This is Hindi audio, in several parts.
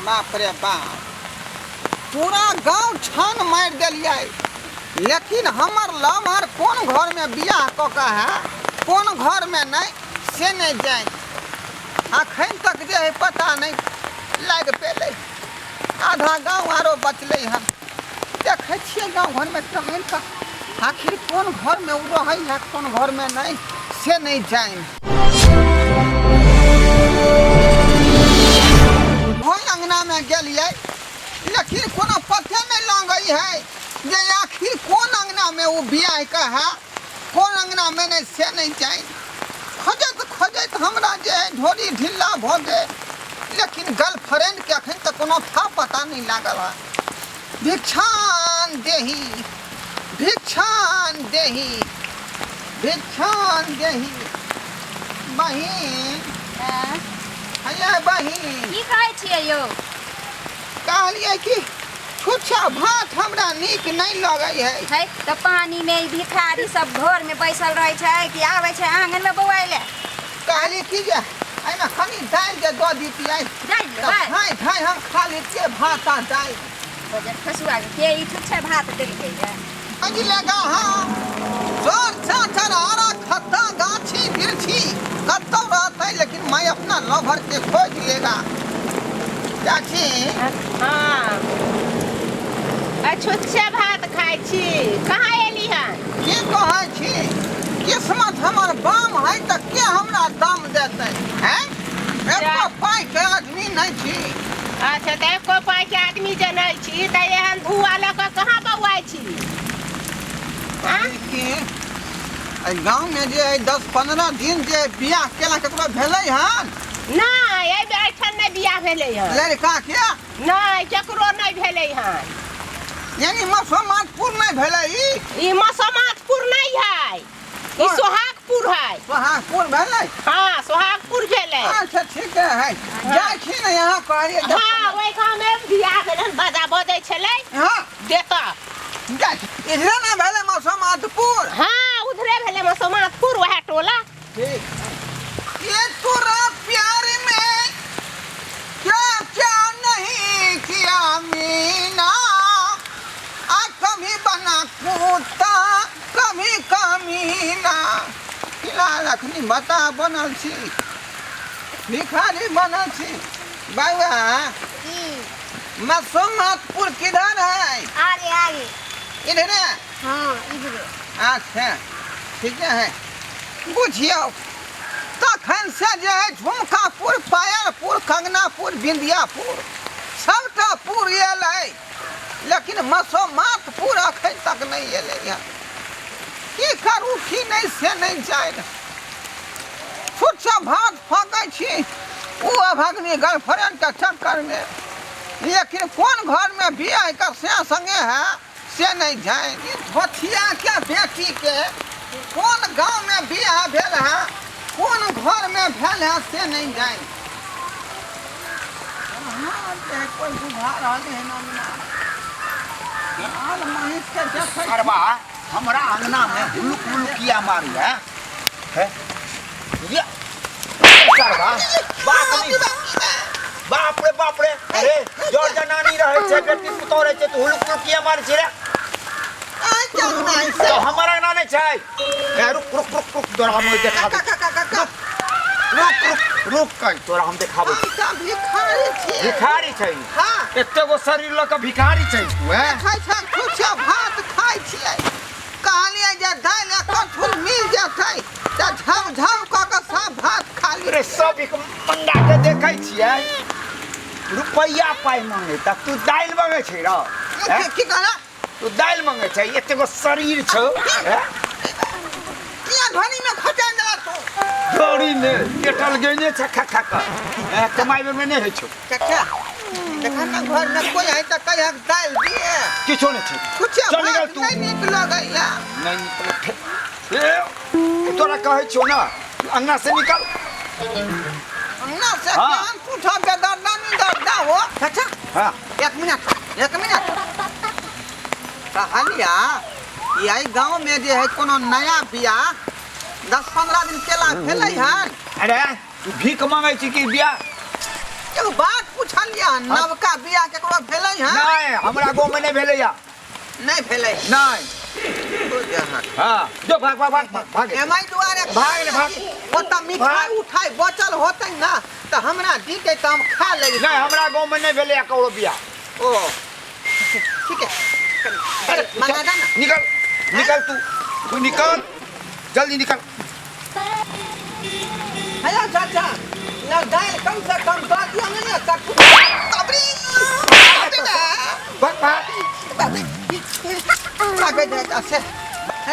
बाप रे बाप पूरा गांव छान मार दिलिए लेकिन हमर लमहर कौन घर में बियाह कऽ है कौन घर में नहीं से नहीं जाए अखन तक जे है पता नहीं लग पेले आधा गांव आरो बचले हन देखे छिए गांव घर में टहल का आखिर कौन घर में उ रहे है कौन घर में नहीं से नहीं जाए अंगना में गलिए लेकिन कोनो पते नहीं लगे है जे आखिर कौन अंगना में वो बियाह का है कौन अंगना में नहीं से नहीं जाए खोजत खोजत हमरा जे ढोरी ढिल्ला भ गए लेकिन गर्लफ्रेंड के अखन तक कोनो था पता नहीं लागल है भिक्षान देही भिक्षान देही भिक्षान देही बहिन अये बहिन की कहै छियै यौ कहलिए कि छुच्छा भात हमरा नीक नहीं लगे है तो पानी में भिखारी सब घर में बैसल रहे छै कि आवे छै आंगन में बौआय ले कहली कि जे एमे खनी दाल के दो दीतियै दाल लेबै हाय हाय हम खा लेतिए भात आ दाल बजे खसुआ के ई छुच्छा भात देलकै है अजी लगा हां जोर चाचर आरा खत्ता गाछी बिरछी कत्तो रहते लेकिन मैं अपना लवर के खोज लेगा चाची हाँ छुच्छा भात खाइ छी कहाँ एली हन की कहै छी किस्मत हमर बाम है त के हमरा दाम देतै हैं एको पाई के आदमी नहीं छी अच्छा तो एको पाई के आदमी जे नहीं छी त एहन धुआ ल के कहाँ बौआइ छी गाँव में जे 10-15 दिन जे बियाह केला केकरो भेलै हन नहीं ए बैठन नहीं बियाह भेलै हन लड़का के नहीं केकरो नहीं भेलै हन यानी मसोमातपुर नहीं भेलै ई मसोमातपुर नहीं है ई सोहागपुर है सोहागपुर भेलै हाँ सोहागपुर भेलै अच्छा ठीक है जाय छी न यहाँ कहलिए हाँ ओइ गाँव में बियाह भेलै बाजा बजै छलै हां देता इधर ना भेलै मसोमातपुर हाँ उधरे भेलै मसोमातपुर वह टोला ठीक ये तोरा प्यार में क्या क्या नहीं किया मीना आ कभी बना कुत्ता कभी कमीना फिलहाल अखनी बता बनल छी भिखारी बनल छी बाबा मसोमातपुर किधर है आगे आगे इधर है हां इधर अच्छा ठीक है बुझियो तखन से जे है झुमकापुर पायलपुर कंगनापुर बिंदियापुर सबटा पुर एलै लेकिन मसोमातपुर अखन तक नहीं एलै है की करू की नहीं से नहीं जाए छुच्छा भात फाँकै छी ओ अभगनी गर्लफ्रेंड के चक्कर में लेकिन कौन घर में बियाह का से संगे है से नहीं जाए धोथिया के बेटी के कौन गांव में बियाह भेल है कौन घर में भेल है से नहीं जाए कोई बुझा रहले है ना महिष के देखे अरबा हमरा अंगना में हुलुक हुलुकिया मारी है ये सरबा बाप रे अरे जोर जनानी रहे छे बेटी पुतो रहे छे तो हुलुक हुलुकिया मारी छे रे तो हमरा ना नहीं छै ए रुक रुक रुक रुक तोरा हम देखा दे रुक कहीं तोरा हम देखाबो भिखारी छै हां एते गो शरीर ल के भिखारी छै तू है खाइ छ कुछ भात खाइ छियै कहलिए जे दाल कठुल मिल जेतै त झम झम क के सब भात खा ली रे सब एक पंडा के देखै छियै रुपैया पाई मांगे त तू दाल मांगे छै रे की कहला तू दाल मांगे छै एते गो शरीर छौ किया ध्वनि में खचा देला तू जोड़ी में केटल गने छ खा खा का कमाई में नहीं है छौ चाचा देखा ना घर में कोई है त कह दाल दिए किछो नहीं छै कुछ चल निकल तू नहीं निक लगैया नहीं निकल ए तोरा कहै छौ ना अंगना से निकल अंगना से कान उठा के दर्दा हो चाचा हां एक मिनट कहलिया यही गांव में जे है कोनो नया बियाह 10-15 दिन केला भेलै हन अरे तू भीख मांगे छी कि बियाह एगो बात पूछ पूछलिया नवका बिया केकरो भेलै हँ नहीं हमरा गांव में नहीं भेले या नहीं भेलै नहीं हां जो भाग भाग भाग भाग एमाई दुआरे भाग रे भाग ओता मिठाई उठाई बचल होतै ना त हमरा दीते त हम खा लेबै नहीं हमरा गांव में नहीं भेले या कौड़ो बिया ओ ठीक है अरे मंगा ना निकल निकल तू निकल जल्दी निकल हेलो चाचा ना दाल कम से कम बात या नहीं तक तबरी भाग भाग आगे जाता से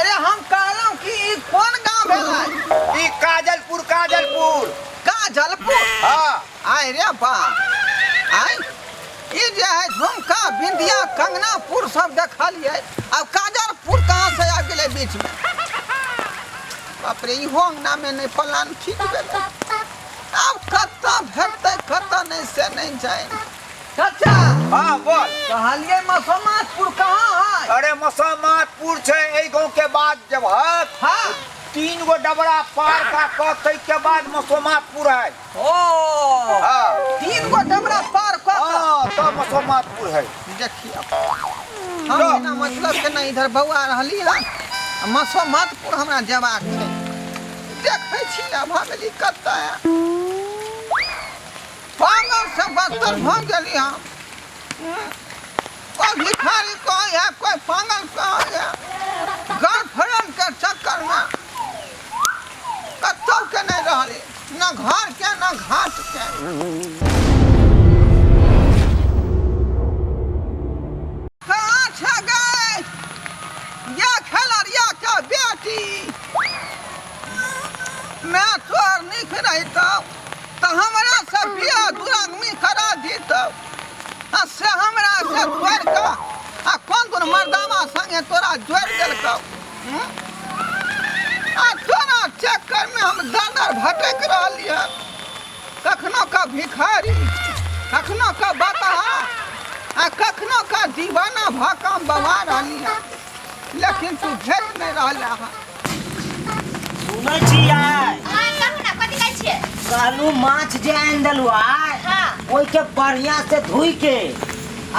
अरे हम कहलौं कि ई कोन गांव भेलै ई काजलपुर काजलपुर काजलपुर हां आय रे बा आय ई जे है झुमका बिंदिया कंगनापुर सब देखलिए अब काजलपुर कहां से आ गेलै बीच में बाप रे ई होंगना में नहीं प्लान ठीक भेलै अब कत्ता भेटतै कत्ता नहीं से नहीं जाए चाचा हां बोल कहलिए मसमातपुर कहां है अरे मसमातपुर छे एई गांव के बाद जब हक हां 3 गो डबरा पार का कतै के बाद मसमातपुर है ओ हां 3 गो डबरा पार कर हां तो मसमातपुर है देखिए हम बिना मतलब के नहीं इधर बउआ रहली है मसमातपुर हमरा जवाब छै देखै छी ना भागली कत्ता है पागल से बदतर भऽ गेली हम कोई भिखारी कोई है कोई पागल कोई है गर्लफ्रेंड के चक्कर में कत्तौ के नहीं रहली न घर के न घाट के कहाँ छ गए ये खेलरिया के बेटी मैं तोर निक रहितौ तो हमरा से बियाह दुरागमी करा दीतौ से हमरा से जोड़ के आ कोन मर्दावा संगे तोरा जोड़ देलकौ आ तोरा चक्कर में हम दानर भटक रहलिए कखनो का भिखारी कखनो का बताहा आ कखनो का दीवाना भाकाम बवा रहलिए लेकिन तू भेट नहीं रहला सुनै छियै हां कहू ना कथि कहै छियै कहलू माछ जे आनि देलू आय हां ओइ के बढ़िया से धोई के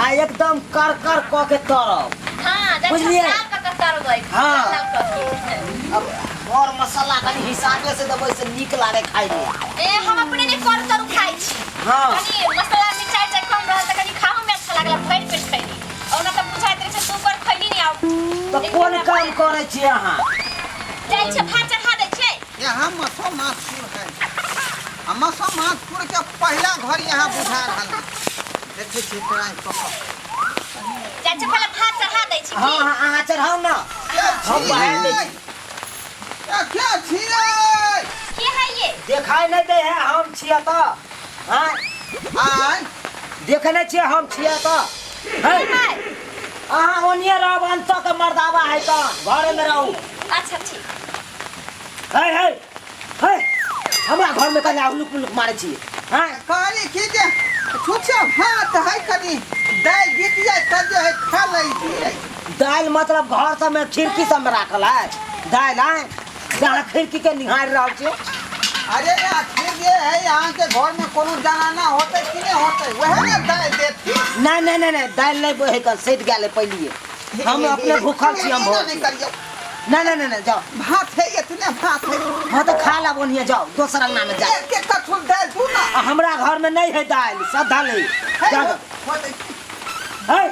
आ एकदम कर कर क के तरब हां जब बुझलियै? साल का कर गई हाँ। अब और मसाला कनी हिसाबे से देबै से नीक लागे खाइ में ए हम अपने ने कर कर खाइ छी हाँ। कनी मसाला मिर्चाई जे कम रहल त कनी खाहु में अच्छा लागला भरि पेट खैली और ना त बुझाइत रहे से तू कर खैली नहीं आउ तो कोन काम करे छी अहाँ जाई छै भात चढ़ा दै छै यहाँ मसमातपुर है मसमातपुर के पहला घर यहाँ बुझा रहल देखे छी तोरा जाई छै पहले भात चढ़ा दै छी हाँ हाँ अहाँ चढ़ाउ ना हम बढ़ा दै छी क्या छियै के है ये देखाई नहीं दे है हम छिया त हां आय देखे नहीं छियै हम छिया त है हाय अहाँ ओनिए रहब अंत के मर्दावा है त घरे में रहू अच्छा ठीक है है है हमरा घर में कने हुलुक मुलुक मारे छी हां कहली की जे छुछे भात है कनी दाल बीत जाए तब जे है खा लै छियै दाल मतलब घर सब में खिड़की सब में राखल है दाल है जहाँ खिड़की के निहार रहल छी अरे आखिर ये है यहाँ के घर में कोनो जनाना होते कि नहीं होते वह ने दाल देती नहीं नहीं नहीं नहीं दाल नहीं बोहे कर सेट गेले पहले हम अपने भूखल छी हम नहीं करियो नहीं नहीं नहीं जाओ भात है इतने भात है हाँ तो खा ला बोनिए जाओ दोसर अंगना में जाओ एक एक कठुल दाल तू ना हमरा घर में नहीं है दाल सब दाल है जाओ है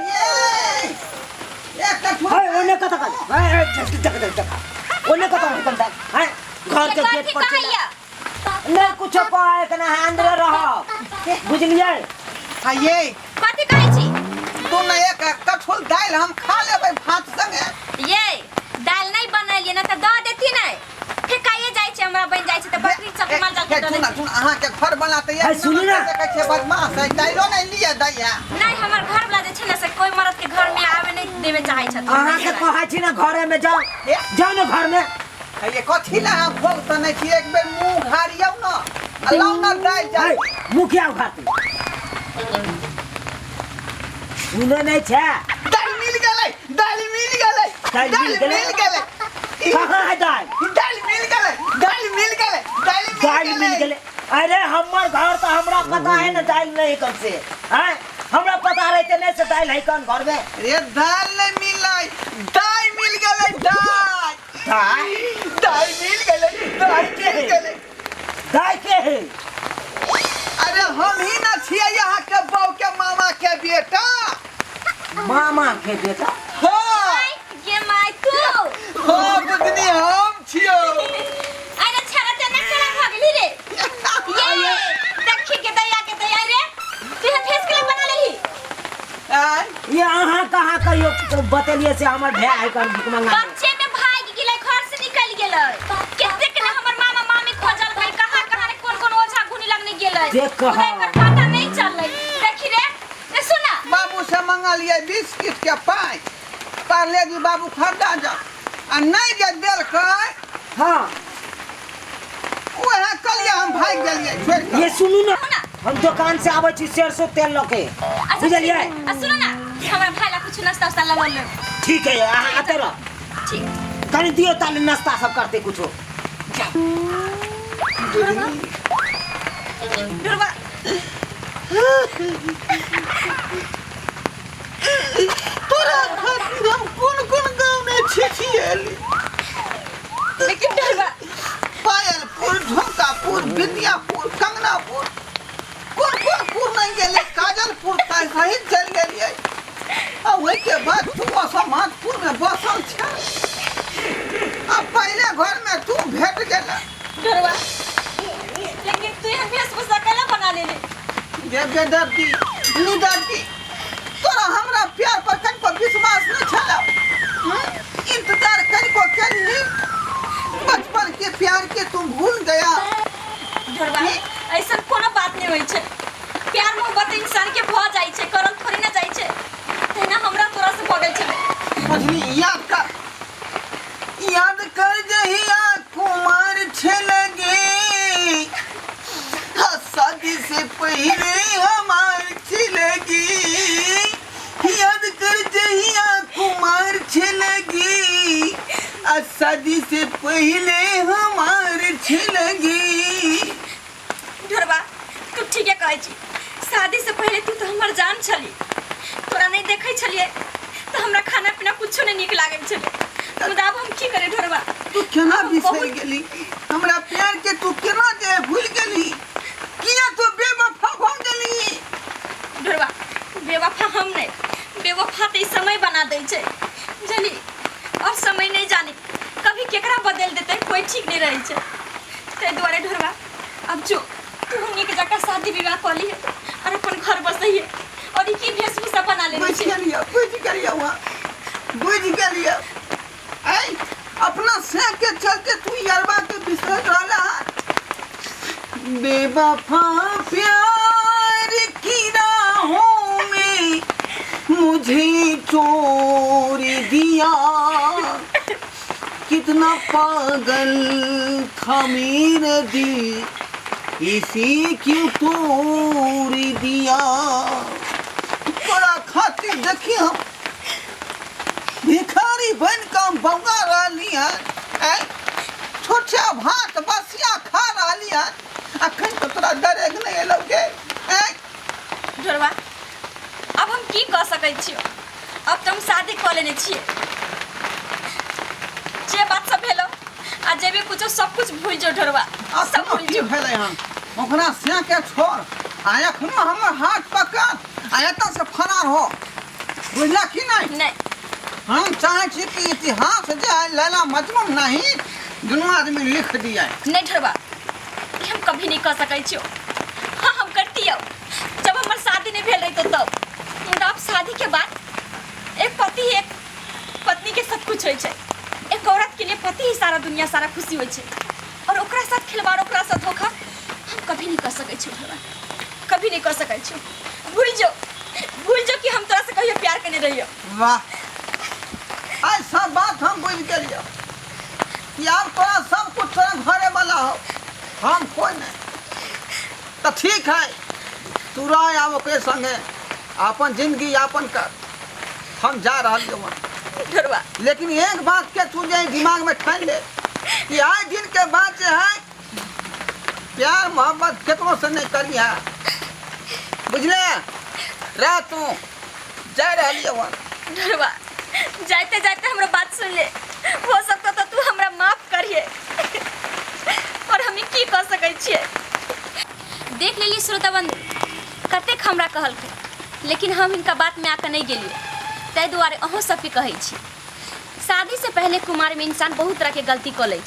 एक कठुल है ओने कत कर है देख ओने कत कर दाल है घर के गेट पर चला नहीं कुछ पाए कना अंदर रह बुझलिए हां ये कथि कहै छी तू ना एक कठुल दाल हम खा लेबै भात संगे ये दाल नहीं बनलिए ना त द देती नहीं फेकाइए जाय छै हमरा बन जाय छै त बकरी सब माल जाल के द तू ना देती तू अहाँ के घर बनाते है, सुनी ना। कहै छै बदमाश है दालो नहीं लिए दैया नहीं हमर घर वाला जे छै ना से कोई मर्द के घर में आवे नहीं देवे चाहे छथिन अहाँ के कहै छी ना घरे में जाओ जाओ ना घर में ये कथी ला हम खोल त नहीं छी एक बेर मुंह घारियौ ना अल्लाह ना दाल जाय मुखिया उखाती सुने नहीं छे दाल मिल गेलै दाल मिल गेलै दाल मिल गेलै? मिल गेलै कहाँ है दाल दाल मिल गेलै दाल मिल गेलै दाल मिल गेले अरे हमर घर तो हमरा पता है ना दाल नहीं कब से हैं हमरा पता रहते नहीं से दाल है कौन घर में रे दाल नहीं मिलै दाई मिल गेलै दाई दाल मिल गेलै दाई मिल गेलै दाल के है अरे हम ही ना छियै यहाँ के बहू के मामा के बेटा मामा के बेटा हाँ ये माय तू हाँ बुदनी हम छियो अरे छरा ते न करा भागली रे ये देखी के दया रे तू है फेस के बना लेली आय ये अहाँ कहाँ कहियो बतेलिए से हमर भाई है कौन भिख मंगा बच्चे में भाग गेलै घर से निकल गेलै केते के हमर मामा मामी खोजल भाई कहां कहां ने कोन ओझा घुनी लगने गेलै देख कहाँ। एकर पता नहीं चललै देखी रे सुना बाबू से मंगा लिए बिस्किट के पाँच पार्ले जी बाबू खरीदा जा आ नहीं जे देलकै हाँ वह कलिया हम भाग गेलिए छोड़ के ये सुनू ना हम दुकान से आवे छी सरसों तेल लके बुझलिए सुनो ना हमरा भाई ला कुछ नाश्ता उस्ता लगा ले ठीक है अहाँ आते रह ठीक कनी दियो ताले नाश्ता सब करते कुछ दुर्गा तोरा खातिर हम कोन गाँव में छिछिएली लेकिन दुर्गा पायलपुर झुमकापुर विद्यापुर कंगनापुर कोन पुर नहीं गेले काजलपुर तक सहित चल गेलिए आ ओहि के बाद तू समाजपुर में बसल छ अब पहले घर में तू भेट गेला दुर्गा लेकिन तू यहां वेशभूषा कैला बना ले जे बेदर्दी निदर्दी तोरा हमरा प्यार पर कनिको विश्वास नहीं छला इंतजार कनिको केली बचपन के प्यार के तुम भूल गया दुर्गा ऐसा कोनो बात नहीं होई छे प्यार मोहब्बत इंसान के भ जाई छे करल थोड़ी ना जाई छे तेना हमरा तोरा से भगल छे बुझली याद कर जहिया कुमार छलगे शादी से पहले हमार छलगी याद कर जहिया कुमार छलगी शादी से पहले हमार छलगी ढोरबा तू ठीक है कहै छी शादी से पहले तू तो हमर जान छली तोरा नहीं देखै छलिए तो हमरा खाना पीना कुछो नहीं निक लागै छले मुदा अब हम की करे ढोरबा तू केना बिसर गेली हमरा प्यार के तू केना जे भूल गेली किया तू बेवफा हो गेली ढोरबा बेवफा हम नहीं बेवफा तो समय बना दे छे जनी और समय नहीं जानी कभी केकरा बदल देते कोई ठीक नहीं रही छे ते द्वारे ढोरबा अब जो तू हमनी के जाकर शादी विवाह कर ली है और अपन घर बसई है और की वेशभूषा बना ले बुझ गेलिया बुझ गेलिया ऐ अपना से के चलते तू यारबा के बिसर रहला बेवफा प्यार की राहों में मुझे छोड़ दिया कितना पागल था मेरा दिल इसी क्यों तोड़ दिया बड़ा खातिर देखिए हम भिखारी बन का बंगा रही है छोटा भात बसिया खा रही है अखन तो तोरा डरे नहीं लगे ढोरबा अब हम की कह सकै छियो अब तुम शादी कर लेने छिए जे बात सब भेलो आ जे भी कुछ सब कुछ भूल जो ढोरबा सब भूल की जो भेले हम ओकरा से के छोड़ आ एखनो हमर हाथ पकड़ आ एतऽ से फरार हो बुझला कि नहीं नहीं हम चाहे छी कि इतिहास जे है लैला मजनू नहीं दुनू आदमी लिख दिया नहीं ढोरबा हम कभी नहीं कह सकै छियो हाँ हम करती हो जब हमार शादी नहीं भेल रही तो तब अब शादी के बाद एक पति एक पत्नी के सब कुछ होय छै एक औरत के लिए पति ही सारा दुनिया सारा खुशी होय छै और ओकरा साथ खिलवाड़ ओकरा साथ धोखा हम कभी नहीं कर सकै छियो ढोरबा कभी नहीं कर सकै छियो भूल जो कि हम तोरा से कहियो प्यार करने रहियो वाह आज सब बात हम बुझ गेलियो यार तोरा सब कुछ तोरा घरे वाला हो हम कोई नहीं तो ठीक है तू रह आब ओकरे संगे अपन जिंदगी यापन कर हम जा रहा ढोरबा लेकिन एक बात के तू जे दिमाग में ठान ले कि आज दिन के बाद जो है प्यार मोहब्बत केकरो से नहीं करिया बुझले रह तू जा रही है ढोरवा जाते जाते हमरा बात सुन ले हो सकता तो तू हमरा माफ करिए और हम की कर सकै छियै देख लेली श्रोता बंधु कतेक हमरा कहल लेकिन हम इनका बात में आकर नहीं गेलिए ताहि दुआरे अहूँ सबके कहै छी शादी से पहले कुमार में इंसान बहुत तरह के गलती कर लै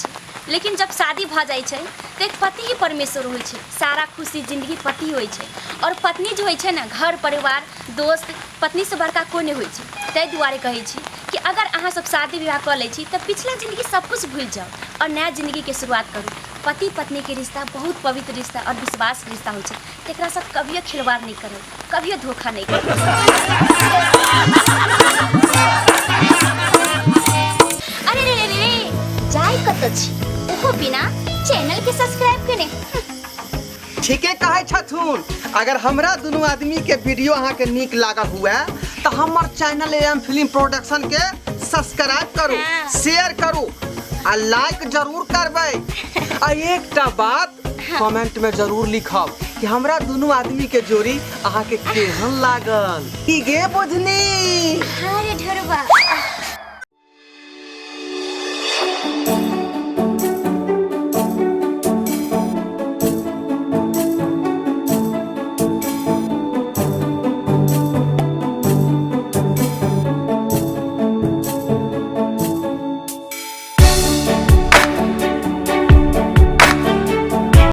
लेकिन जब शादी भ जाइ छै तो एक पति ही परमेश्वर होइ छै सारा खुशी जिंदगी पति होइ छै और पत्नी जो होइ छै ना घर परिवार दोस्त पत्नी से बड़का कोई नहीं होइ छै ताहि दुआरे कहै छी कि अगर अहाँ सब शादी विवाह कर लै छी तो पिछला जिंदगी सब कुछ भूल जाओ और नया जिंदगी के शुरुआत करू पति पत्नी के रिश्ता बहुत पवित्र रिश्ता और विश्वास रिश्ता होइ छै तेकरा सब कभियो खिलवाड़ नहीं करो कभियो धोखा नहीं करो अरे रे रे रे जाय कत छी ओहो बिना चैनल के सब्सक्राइब कने ठीके कहे छथुन अगर हमरा दोनों आदमी के वीडियो अहाँ के नीक लागल हुआ तो हमर चैनल एम फिल्म प्रोडक्शन के सब्सक्राइब करू शेयर करू आ लाइक जरूर करबै आ एकटा बात कमेंट में जरूर लिखब कि हमरा दोनों आदमी के जोड़ी अहाँ के केहन लागल की गे बुझनी अरे ढोरवा